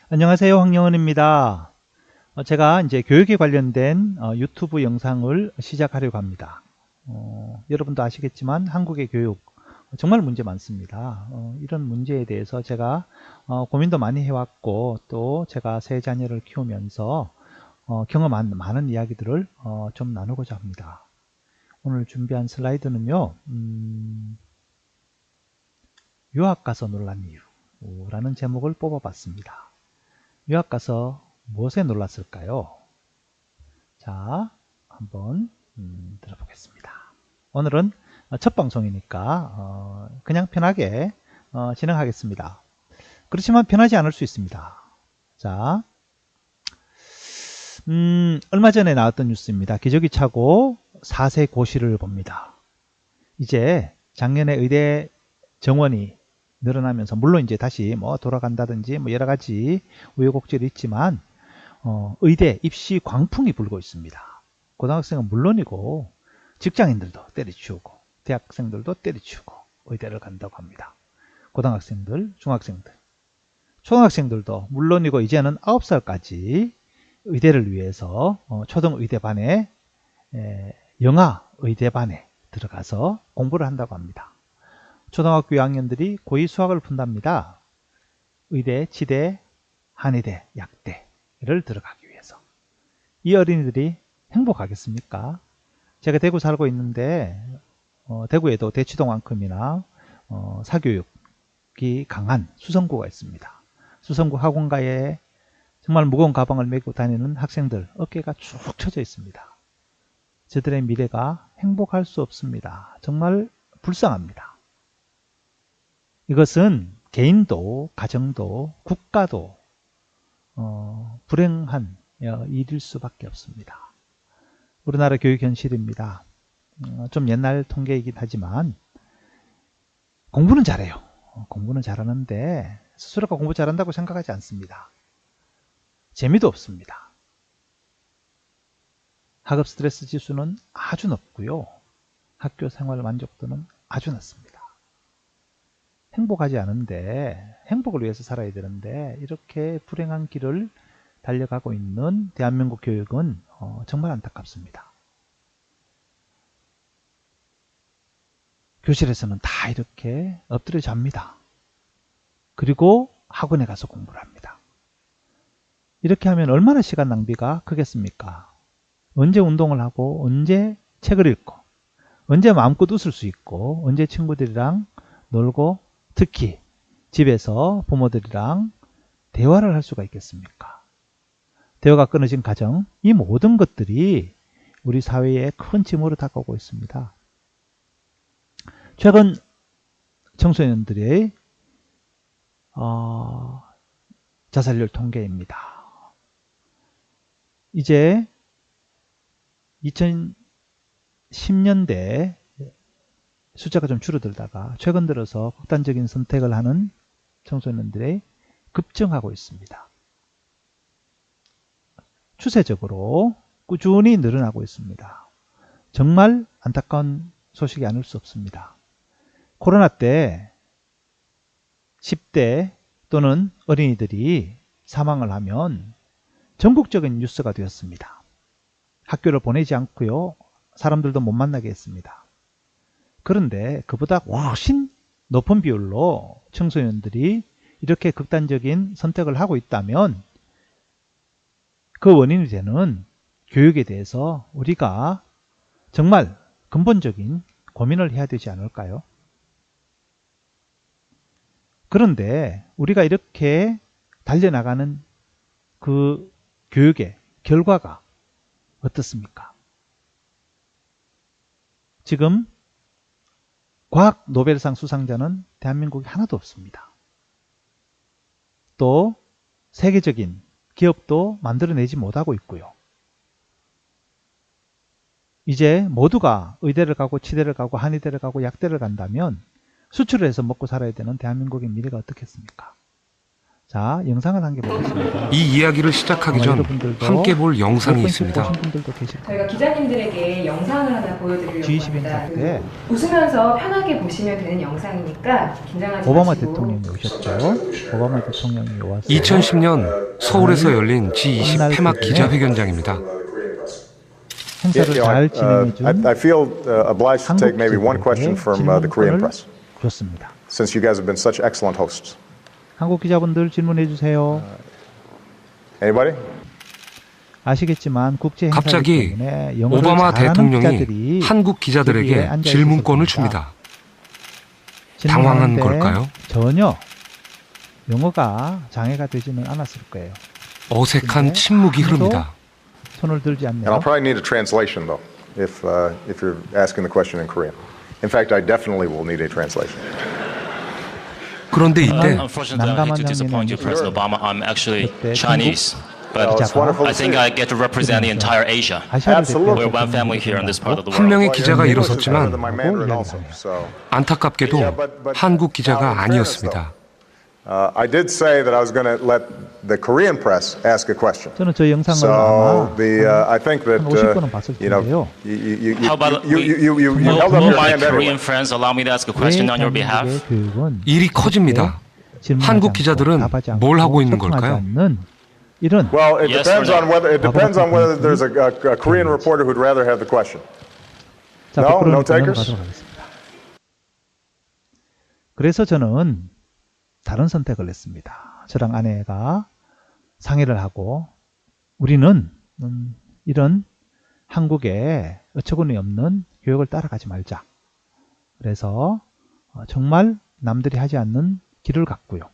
안녕하세요. 황영은입니다. 제가 이제 교육에 관련된 유튜브 영상을 시작하려고 합니다. 여러분도 아시겠지만 한국의 교육 정말 문제 많습니다. 이런 문제에 대해서 제가 고민도 많이 해왔고 또 제가 세 자녀를 키우면서 경험한 많은 이야기들을 좀 나누고자 합니다. 오늘 준비한 슬라이드는요. 유학 가서 놀란 이유라는 제목을 뽑아봤습니다. 유학 가서 무엇에 놀랐을까요? 자, 한번 들어보겠습니다. 오늘은 첫 방송이니까 그냥 편하게 진행하겠습니다. 그렇지만 편하지 않을 수 있습니다. 자, 얼마 전에 나왔던 뉴스입니다. 기저귀 차고 4세 고시를 봅니다. 이제 작년에 의대 정원이 늘어나면서 물론 이제 다시 뭐 돌아간다든지 뭐 여러 가지 우여곡절이 있지만 의대 입시 광풍이 불고 있습니다. 고등학생은 물론이고 직장인들도 때려치우고 대학생들도 때려치우고 의대를 간다고 합니다. 고등학생들, 중학생들, 초등학생들도 물론이고 이제는 9살까지 의대를 위해서 초등의대반에 영아의대반에 들어가서 공부를 한다고 합니다. 초등학교 2학년들이 고2 수학을 푼답니다. 의대, 치대, 한의대, 약대를 들어가기 위해서. 이 어린이들이 행복하겠습니까? 제가 대구 살고 있는데 대구에도 대치동만큼이나 사교육이 강한 수성구가 있습니다. 수성구 학원가에 정말 무거운 가방을 메고 다니는 학생들 어깨가 쭉 처져 있습니다. 저들의 미래가 행복할 수 없습니다. 정말 불쌍합니다. 이것은 개인도 가정도 국가도 불행한 일일 수밖에 없습니다. 우리나라 교육 현실입니다. 좀 옛날 통계이긴 하지만 공부는 잘해요. 공부는 잘하는데 스스로가 공부 잘한다고 생각하지 않습니다. 재미도 없습니다. 학업 스트레스 지수는 아주 높고요. 학교 생활 만족도는 아주 낮습니다. 행복하지 않은데 행복을 위해서 살아야 되는데 이렇게 불행한 길을 달려가고 있는 대한민국 교육은 정말 안타깝습니다. 교실에서는 다 이렇게 엎드려 잡니다. 그리고 학원에 가서 공부를 합니다. 이렇게 하면 얼마나 시간 낭비가 크겠습니까? 언제 운동을 하고 언제 책을 읽고 언제 마음껏 웃을 수 있고 언제 친구들이랑 놀고 특히 집에서 부모들이랑 대화를 할 수가 있겠습니까? 대화가 끊어진 가정, 이 모든 것들이 우리 사회에 큰 짐으로 다가오고 있습니다. 최근 청소년들의 자살률 통계입니다. 이제 2010년대 숫자가 좀 줄어들다가 최근 들어서 극단적인 선택을 하는 청소년들이 급증하고 있습니다. 추세적으로 꾸준히 늘어나고 있습니다. 정말 안타까운 소식이 아닐 수 없습니다. 코로나 때 10대 또는 어린이들이 사망을 하면 전국적인 뉴스가 되었습니다. 학교를 보내지 않고요. 사람들도 못 만나게 했습니다. 그런데 그보다 훨씬 높은 비율로 청소년들이 이렇게 극단적인 선택을 하고 있다면 그 원인이 되는 교육에 대해서 우리가 정말 근본적인 고민을 해야 되지 않을까요? 그런데 우리가 이렇게 달려나가는 그 교육의 결과가 어떻습니까? 지금 과학 노벨상 수상자는 대한민국에 하나도 없습니다. 또 세계적인 기업도 만들어내지 못하고 있고요. 이제 모두가 의대를 가고 치대를 가고 한의대를 가고 약대를 간다면 수출을 해서 먹고 살아야 되는 대한민국의 미래가 어떻겠습니까? 자, 영상을 한 개 보겠습니다. 이 이야기를 시작하기 전 함께 볼 영상이 있습니다. 보신 분들도 계실 거예요. 저희가 기자님들에게 영상을 하나 보여드리려고 G20 합니다. 행사 때 웃으면서 편하게 보시면 되는 영상이니까 긴장하지 오바마 마시고. 대통령이 오셨죠. 오바마 대통령이 와서 2010년 서울에서 열린 G20 폐막 기자회견장입니다. 행사를 잘 진행해준 I feel obliged to 한국 take maybe one question from the Korean 질문권을 press, 줬습니다. since you guys have been such excellent hosts. 한국 기자분들 질문해 주세요. Anybody? 아시겠지만 국제 행사이기 갑자기 때문에 영어를 오바마 잘하는 대통령이 기자들이 한국 기자들에게 기자들에게 앉아 질문권을 있었습니다. 줍니다. 당황한 질문하는데 걸까요? 전혀 영어가 장애가 되지는 않았을 거예요. 어색한 근데 침묵이 아무도 흐릅니다. 손을 들지 And 않네요. I'll probably need a translation though, if you're asking the question in Korean. In fact, I definitely will need a translation. 그런데 이때 Unfortunately, I hate to disappoint you, President Obama. I'm actually 그때 Chinese, Well, but it's wonderful I to think see. I get to represent the entire Asia. 아시아를 Absolutely. We're one 대표해서 family here in this part of the 한 world. 명의 Well, 기자가 your English is better than 일어섰지만 my Mandarin also, so. 안타깝게도 한국 기자가 아니었습니다. I did say that I was going to let the Korean press ask a question. 저는 저 영상을 So 아마 I think that 한 50번은 봤을 you know 텐데요. How about you will held up your my hand Korean anyway. friends allow me to ask a question on your behalf? 대한민국의 교육은 일이 커집니다. 질문하지 한국 않고 기자들은 답하지 않고 뭘 하고 있는 소통하지 걸까요? 않는 이런 Well, it Yes depends or on no? whether there's a Korean reporter who'd rather have the question. 자, No? 거꾸로 No 넘어가도록 takers? 하겠습니다. 그래서 저는 다른 선택을 했습니다. 저랑 아내가 상의를 하고 우리는 이런 한국의 어처구니 없는 교육을 따라가지 말자. 그래서 정말 남들이 하지 않는 길을 갔고요.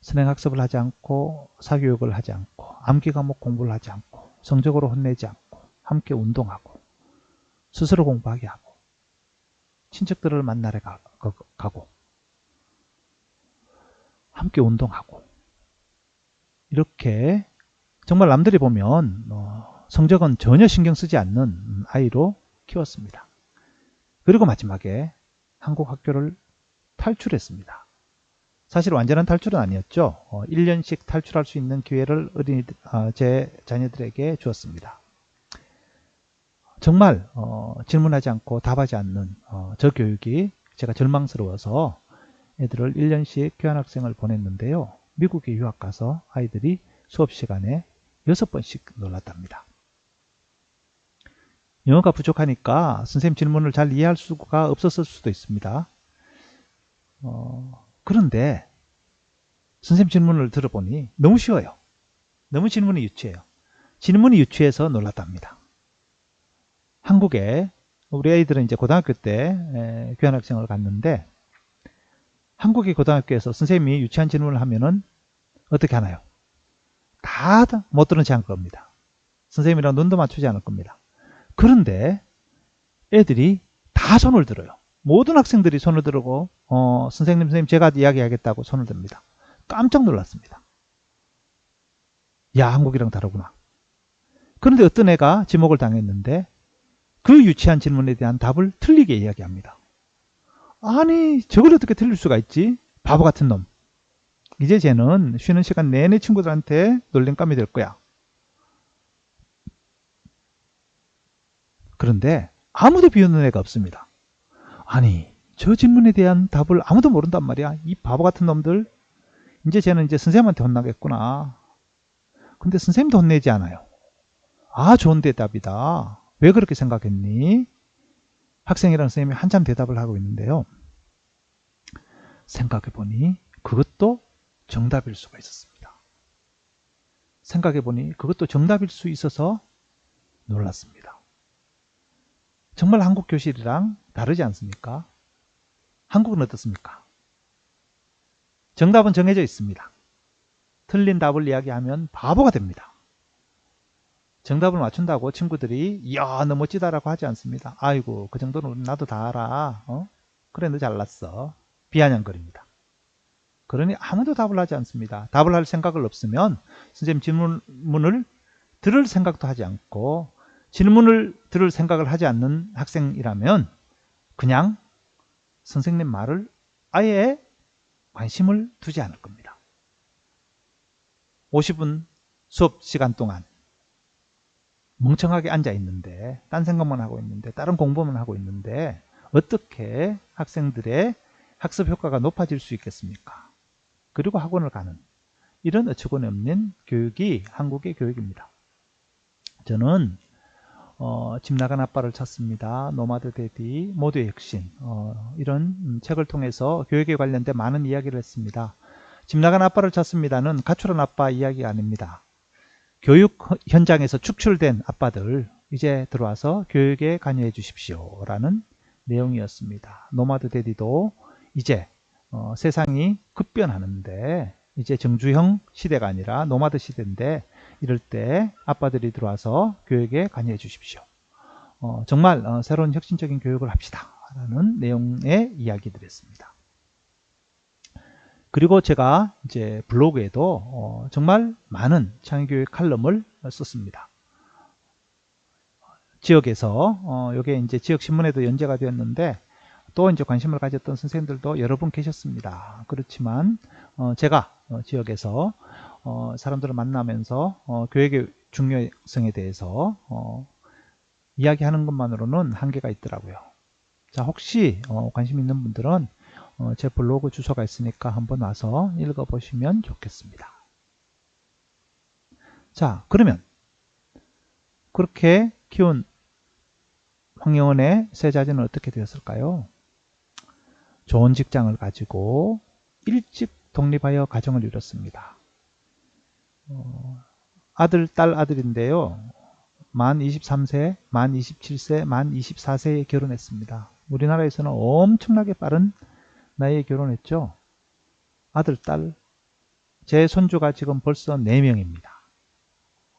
선행학습을 하지 않고 사교육을 하지 않고 암기 과목 공부를 하지 않고 성적으로 혼내지 않고 함께 운동하고 스스로 공부하게 하고 친척들을 만나러 가고 함께 운동하고 이렇게 정말 남들이 보면 성적은 전혀 신경 쓰지 않는 아이로 키웠습니다. 그리고 마지막에 한국 학교를 탈출했습니다. 사실 완전한 탈출은 아니었죠. 1년씩 탈출할 수 있는 기회를 제 자녀들에게 주었습니다. 정말 질문하지 않고 답하지 않는 저 교육이 제가 절망스러워서 애들을 1년씩 교환학생을 보냈는데요. 미국에 유학 가서 아이들이 수업 시간에 6번씩 놀랐답니다. 영어가 부족하니까 선생님 질문을 잘 이해할 수가 없었을 수도 있습니다. 그런데 선생님 질문을 들어보니 너무 쉬워요. 너무 질문이 유치해요. 질문이 유치해서 놀랐답니다. 한국에 우리 아이들은 이제 고등학교 때 교환학생을 갔는데 한국의 고등학교에서 선생님이 유치한 질문을 하면은 어떻게 하나요? 다 못 들은 체 않을 겁니다. 선생님이랑 눈도 맞추지 않을 겁니다. 그런데 애들이 다 손을 들어요. 모든 학생들이 손을 들고 선생님 제가 이야기하겠다고 손을 듭니다. 깜짝 놀랐습니다. 야, 한국이랑 다르구나. 그런데 어떤 애가 지목을 당했는데 그 유치한 질문에 대한 답을 틀리게 이야기합니다. 아니, 저걸 어떻게 틀릴 수가 있지? 바보 같은 놈. 이제 쟤는 쉬는 시간 내내 친구들한테 놀림감이 될 거야. 그런데 아무도 비웃는 애가 없습니다. 아니, 저 질문에 대한 답을 아무도 모른단 말이야. 이 바보 같은 놈들. 이제 쟤는 이제 선생님한테 혼나겠구나. 근데 선생님도 혼내지 않아요. 아, 좋은 대답이다. 왜 그렇게 생각했니? 학생이랑 선생님이 한참 대답을 하고 있는데요. 생각해보니 그것도 정답일 수가 있었습니다. 생각해보니 그것도 정답일 수 있어서 놀랐습니다. 정말 한국 교실이랑 다르지 않습니까? 한국은 어떻습니까? 정답은 정해져 있습니다. 틀린 답을 이야기하면 바보가 됩니다. 정답을 맞춘다고 친구들이 이야 너 멋지다라고 하지 않습니다. 아이고 그 정도는 나도 다 알아. 그래 너 잘났어. 비아냥거립니다. 그러니 아무도 답을 하지 않습니다. 답을 할 생각을 없으면 선생님 질문을 들을 생각도 하지 않고 질문을 들을 생각을 하지 않는 학생이라면 그냥 선생님 말을 아예 관심을 두지 않을 겁니다. 50분 수업 시간 동안 멍청하게 앉아 있는데, 딴 생각만 하고 있는데, 다른 공부만 하고 있는데 어떻게 학생들의 학습 효과가 높아질 수 있겠습니까? 그리고 학원을 가는 이런 어처구니 없는 교육이 한국의 교육입니다. 저는 집 나간 아빠를 찾습니다. 노마드 데디, 모두의 혁신, 이런 책을 통해서 교육에 관련된 많은 이야기를 했습니다. 집 나간 아빠를 찾습니다는 가출한 아빠 이야기가 아닙니다. 교육 현장에서 축출된 아빠들 이제 들어와서 교육에 관여해 주십시오 라는 내용이었습니다. 노마드 데디도 이제 세상이 급변하는데 이제 정주형 시대가 아니라 노마드 시대인데, 이럴 때 아빠들이 들어와서 교육에 관여해 주십시오. 정말 새로운 혁신적인 교육을 합시다 라는 내용의 이야기들이었습니다. 그리고 제가 이제 블로그에도 정말 많은 창의교육 칼럼을 썼습니다. 지역에서 요게 이제 지역 신문에도 연재가 되었는데, 또 이제 관심을 가졌던 선생님들도 여러 분 계셨습니다. 그렇지만 제가 지역에서 사람들을 만나면서 교육의 중요성에 대해서 이야기하는 것만으로는 한계가 있더라고요. 자, 혹시 관심 있는 분들은 제 블로그 주소가 있으니까 한번 와서 읽어보시면 좋겠습니다. 자, 그러면 그렇게 키운 황영원의 세 자제는 어떻게 되었을까요? 좋은 직장을 가지고 일찍 독립하여 가정을 이뤘습니다. 아들, 딸, 아들인데요. 만 23세, 만 27세, 만 24세에 결혼했습니다. 우리나라에서는 엄청나게 빠른 나이에 결혼했죠. 아들, 딸. 제 손주가 지금 벌써 4명입니다.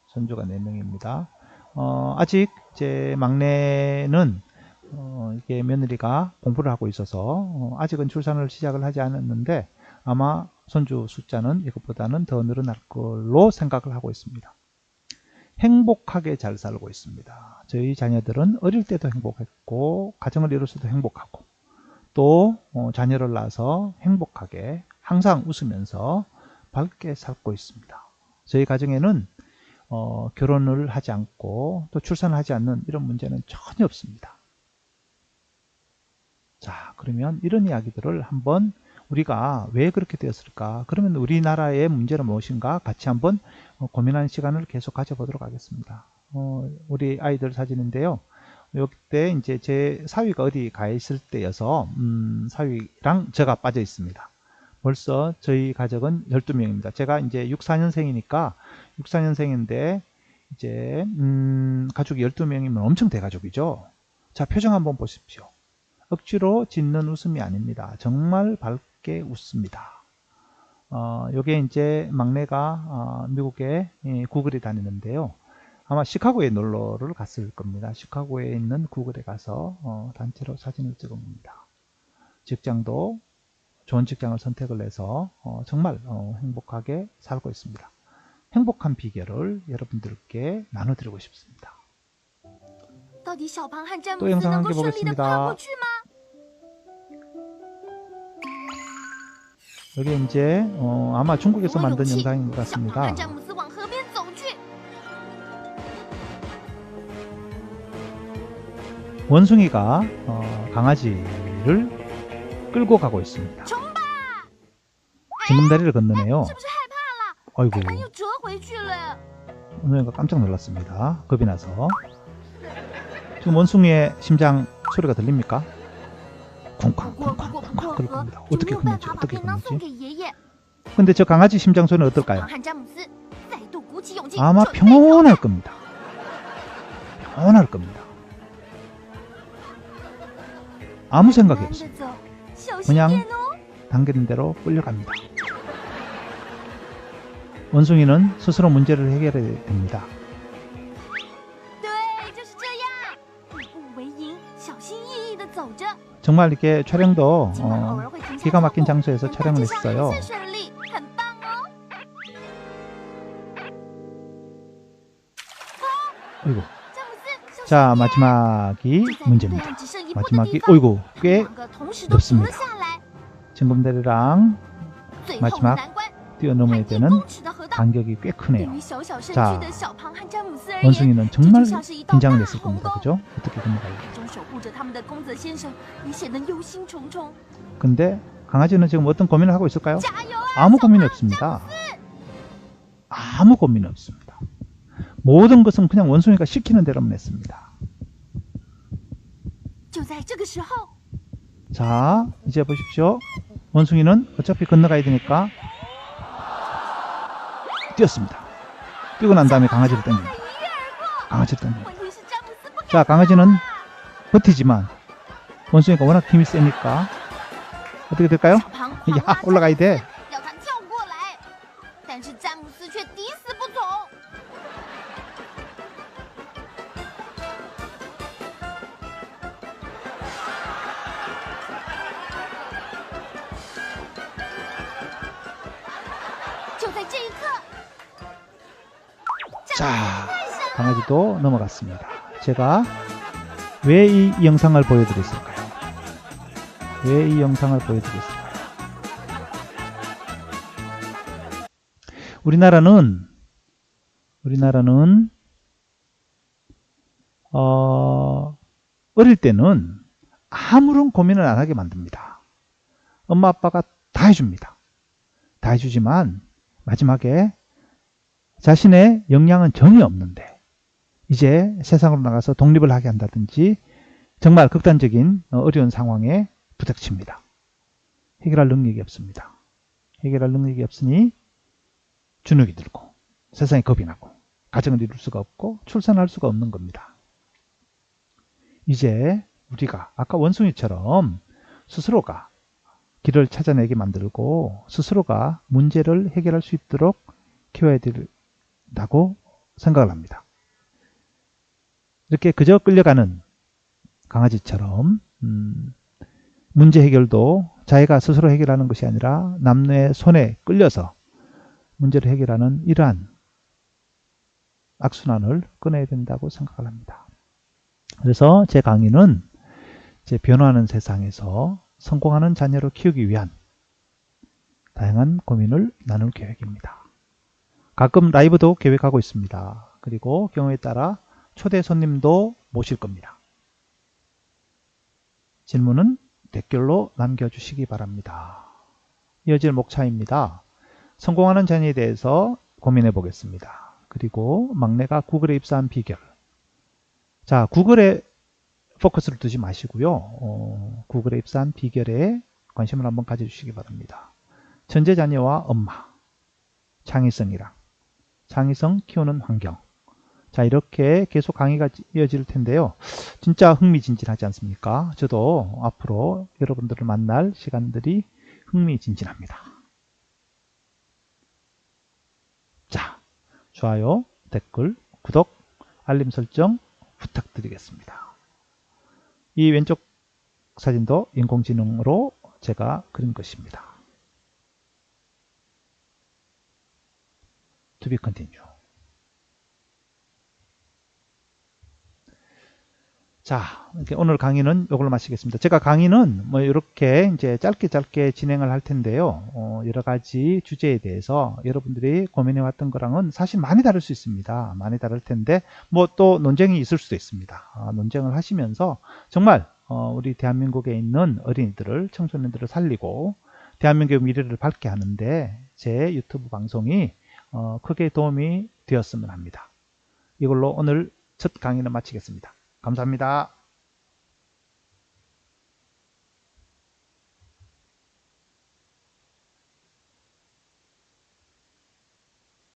손주가 4명입니다. 아직 제 막내는 이게 며느리가 공부를 하고 있어서 아직은 출산을 시작을 하지 않았는데, 아마 손주 숫자는 이것보다는 더 늘어날 걸로 생각을 하고 있습니다. 행복하게 잘 살고 있습니다. 저희 자녀들은 어릴 때도 행복했고, 가정을 이루어서도 행복하고, 또 자녀를 낳아서 행복하게 항상 웃으면서 밝게 살고 있습니다. 저희 가정에는 결혼을 하지 않고 또 출산을 하지 않는 이런 문제는 전혀 없습니다. 자, 그러면 이런 이야기들을 한번 우리가 왜 그렇게 되었을까? 그러면 우리나라의 문제는 무엇인가? 같이 한번 고민하는 시간을 계속 가져보도록 하겠습니다. 우리 아이들 사진인데요. 이때 이제 제 사위가 어디 가 있을 때여서 사위랑 제가 빠져 있습니다. 벌써 저희 가족은 12명입니다. 제가 이제 64년생이니까 64년생인데 이제 가족이 12명이면 엄청 대가족이죠. 자, 표정 한번 보십시오. 억지로 짓는 웃음이 아닙니다. 정말 밝게 웃습니다. 요게 이제 막내가 미국에 구글에 다니는데요. 아마 시카고에 놀러를 갔을 겁니다. 시카고에 있는 구글에 가서 단체로 사진을 찍은 겁니다. 직장도 좋은 직장을 선택을 해서 정말 행복하게 살고 있습니다. 행복한 비결을 여러분들께 나눠드리고 싶습니다. 또 영상 함께 보겠습니다. 여기 이제 아마 중국에서 만든 영상인 것 같습니다. 원숭이가 강아지를 끌고 가고 있습니다. 징검다리를 건너네요. 아이고, 원숭이가 깜짝 놀랐습니다. 겁이 나서. 지금 원숭이의 심장 소리가 들립니까? 콩쾅 콩쾅 콩쾅 그럴 겁니다. 어떻게 걷는지 어떻게 걷는지. 근데 저 강아지 심장 소리는 어떨까요? 아마 평온할 겁니다. 평온할 겁니다. 아무 생각이 없습니다. 그냥 당기는 대로 끌려갑니다. 원숭이는 스스로 문제를 해결해야 됩니다. 정말 이렇게 촬영도 기가 막힌 장소에서 촬영을 했어요. 아이고, 자, 마지막이 문제입니다. 마지막이 어이구 꽤 넓습니다. 징검다리랑 마지막 뛰어넘어야 되는 간격이 꽤 크네요. 자, 원숭이는 정말 긴장을 했을 겁니다. 그죠? 어떻게 건너갈지. 근데 강아지는 지금 어떤 고민을 하고 있을까요? 아무 고민이 없습니다. 아무 고민이 없습니다. 모든 것은 그냥 원숭이가 시키는 대로만 했습니다. 자, 이제 보십시오. 원숭이는 어차피 건너가야 되니까 뛰었습니다. 뛰고 난 다음에 강아지를 당깁니다. 강아지를 당깁니다. 자, 강아지는 버티지만 원숭이가 워낙 힘이 세니까 어떻게 될까요? 야, 올라가야 돼. 자, 강아지도 넘어갔습니다. 제가 왜 이 영상을 보여드렸을까요? 왜 이 영상을 보여드렸을까요? 우리나라는 어릴 때는 아무런 고민을 안 하게 만듭니다. 엄마 아빠가 다 해줍니다. 다 해주지만 마지막에 자신의 역량은 전혀 없는데 이제 세상으로 나가서 독립을 하게 한다든지 정말 극단적인 어려운 상황에 부닥칩니다. 해결할 능력이 없습니다. 해결할 능력이 없으니 주눅이 들고 세상에 겁이 나고 가정을 이룰 수가 없고 출산할 수가 없는 겁니다. 이제 우리가 아까 원숭이처럼 스스로가 길을 찾아내게 만들고 스스로가 문제를 해결할 수 있도록 키워야 된다고 생각을 합니다. 이렇게 그저 끌려가는 강아지처럼 문제 해결도 자기가 스스로 해결하는 것이 아니라 남의 손에 끌려서 문제를 해결하는 이러한 악순환을 끊어야 된다고 생각을 합니다. 그래서 제 강의는 제 변화하는 세상에서 성공하는 자녀를 키우기 위한 다양한 고민을 나눌 계획입니다. 가끔 라이브도 계획하고 있습니다. 그리고 경우에 따라 초대 손님도 모실 겁니다. 질문은 댓글로 남겨주시기 바랍니다. 이어질 목차입니다. 성공하는 자녀에 대해서 고민해 보겠습니다. 그리고 막내가 구글에 입사한 비결. 자, 구글에 포커스를 두지 마시고요. 구글에 입사한 비결에 관심을 한번 가져주시기 바랍니다. 천재 자녀와 엄마, 창의성이랑 창의성 키우는 환경. 자, 이렇게 계속 강의가 이어질 텐데요. 진짜 흥미진진하지 않습니까? 저도 앞으로 여러분들을 만날 시간들이 흥미진진합니다. 자, 좋아요, 댓글, 구독, 알림 설정 부탁드리겠습니다. 이 왼쪽 사진도 인공지능으로 제가 그린 것입니다. To be continue. 자, 이렇게 오늘 강의는 이걸로 마치겠습니다. 제가 강의는 뭐 이렇게 이제 짧게 진행을 할 텐데요. 여러 가지 주제에 대해서 여러분들이 고민해 왔던 거랑은 사실 많이 다를 수 있습니다. 많이 다를 텐데 뭐 또 논쟁이 있을 수도 있습니다. 논쟁을 하시면서 정말 우리 대한민국에 있는 어린이들을, 청소년들을 살리고 대한민국의 미래를 밝게 하는데 제 유튜브 방송이 크게 도움이 되었으면 합니다. 이걸로 오늘 첫 강의는 마치겠습니다. 감사합니다.